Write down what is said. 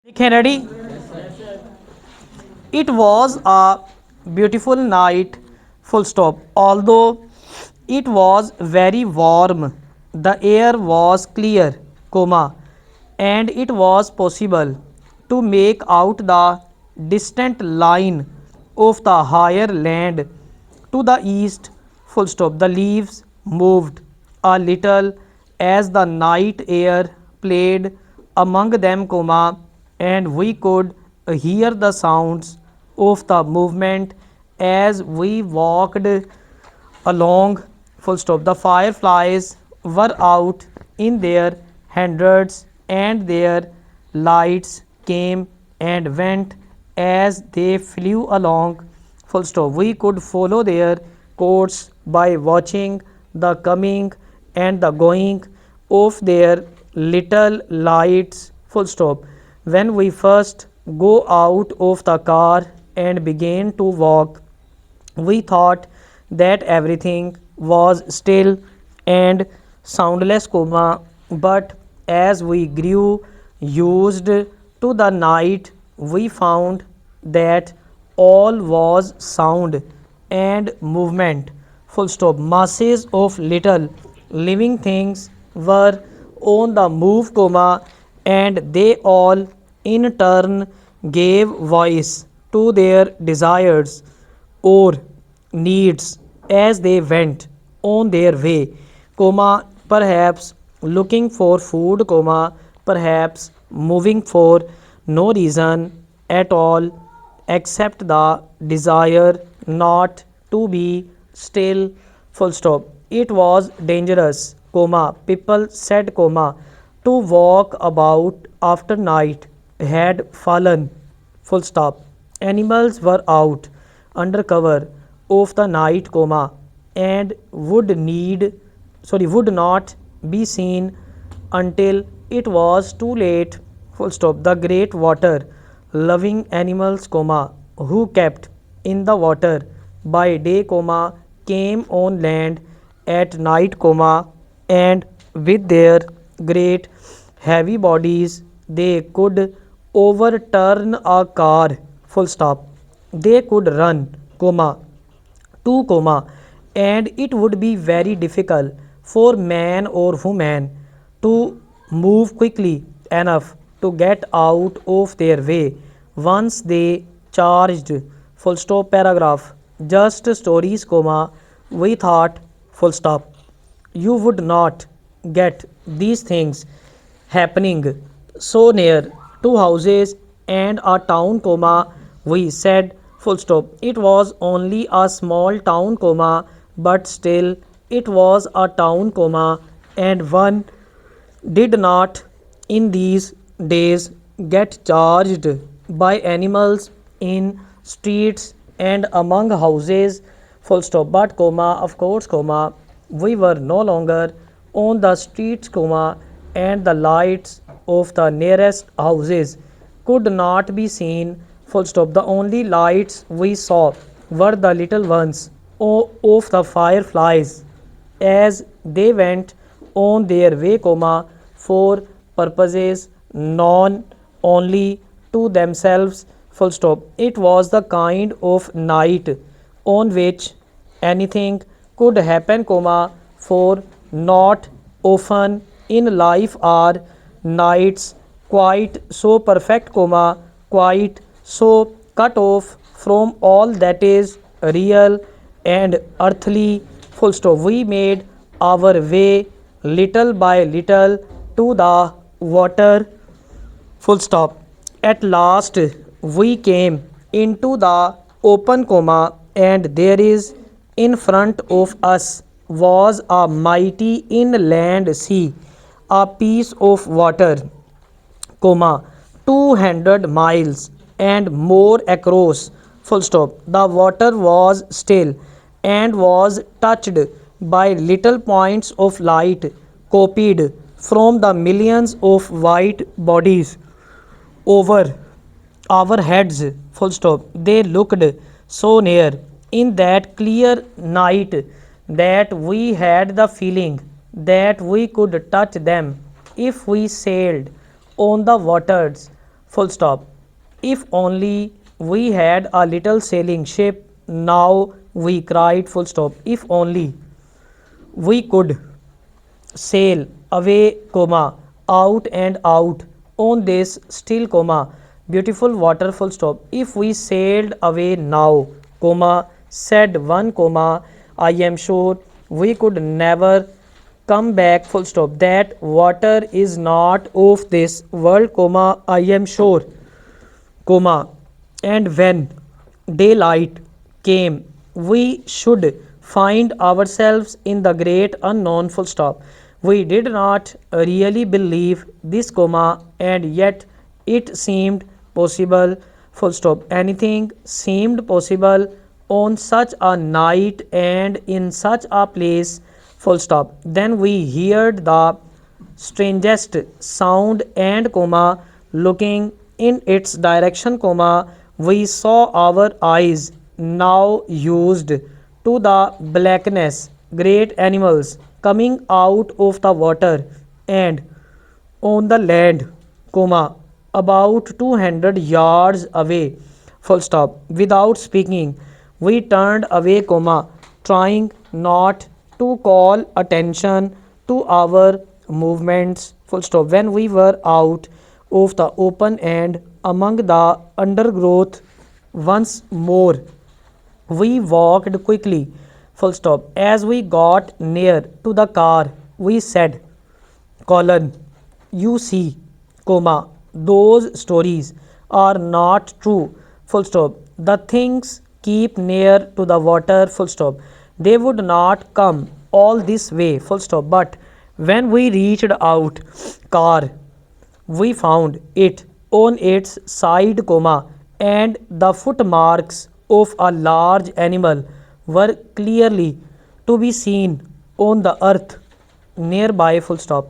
लिखें ready. It was a beautiful night, full stop. Although it was very warm, the air was clear, comma, and it was possible to make out the distant line of the higher land to the east, full stop. The leaves moved a little as the night air played among them, comma, and we could hear the sounds of the movement as we walked along, full stop. The fireflies were out in their hundreds and their lights came and went as they flew along, full stop. We could follow their course by watching the coming and the going of their little lights, full stop. When we first go out of the car and began to walk, we thought that everything was still and soundless, comma, but as we grew used to the night, we found that all was sound and movement, full stop. Masses of little living things were on the move, comma, and they all in turn gave voice to their desires or needs as they went on their way, comma, perhaps looking for food, comma, perhaps moving for no reason at all except the desire not to be still, full stop. It was dangerous, comma, people said, comma, to walk about after night had fallen, full stop. Animals were out under cover of the night, comma, and would not be seen until it was too late, full stop. The great water loving animals, comma, who kept in the water by day, comma, came on land at night, comma, and with their great heavy bodies they could overturn a car, full stop. They could run, comma, 2, comma, and it would be very difficult for man or woman to move quickly enough to get out of their way once they charged, full stop. Paragraph. Just stories, comma, we thought, full stop. You would not get these things happening so near two houses and a town, comma, we said, full stop. It was only a small town, comma, but still it was a town, comma, and one did not in these days get charged by animals in streets and among houses, full stop. But, comma, of course, comma, we were no longer on the streets, comma, and the lights of the nearest houses could not be seen, full stop. The only lights we saw were the little ones of the fireflies as they went on their way, comma, for purposes known only to themselves, full stop. It was the kind of night on which anything could happen, comma, for not often in life are nights quite so perfect, comma, quite so cut off from all that is real and earthly, full stop. We made our way little by little to the water, full stop. At last we came into the open, comma, and there is in front of us was a mighty inland sea, a piece of water, comma, 200 miles and more across, full stop. The water was still and was touched by little points of light copied from the millions of white bodies over our heads, full stop. They looked so near in that clear night that we had the feeling that we could touch them if we sailed on the waters, full stop. If only we had a little sailing ship, now we cried, full stop. If only we could sail away, comma, out and out on this still, comma, beautiful water, full stop. If we sailed away now, comma, said one, comma, I am sure we could never come back, full stop. That water is not of this world, comma, I am sure, comma, and when daylight came, we should find ourselves in the great unknown, full stop. We did not really believe this, comma, and yet it seemed possible, full stop. Anything seemed possible on such a night and in such a place, full stop. Then we heard the strangest sound and, comma, looking in its direction, comma, we saw our eyes now used to the blackness, great animals coming out of the water and on the land, comma, about 200 yards away, full stop. Without speaking, we turned away, comma, trying not to call attention to our movements, full stop. When we were out of the open and among the undergrowth once more, we walked quickly, full stop. As we got near to the car, we said, colon, you see, comma, those stories are not true, full stop. The things keep near to the water, full stop. They would not come all this way, full stop. But when we reached out car, we found it on its side, comma, and the footmarks of a large animal were clearly to be seen on the earth nearby, full stop.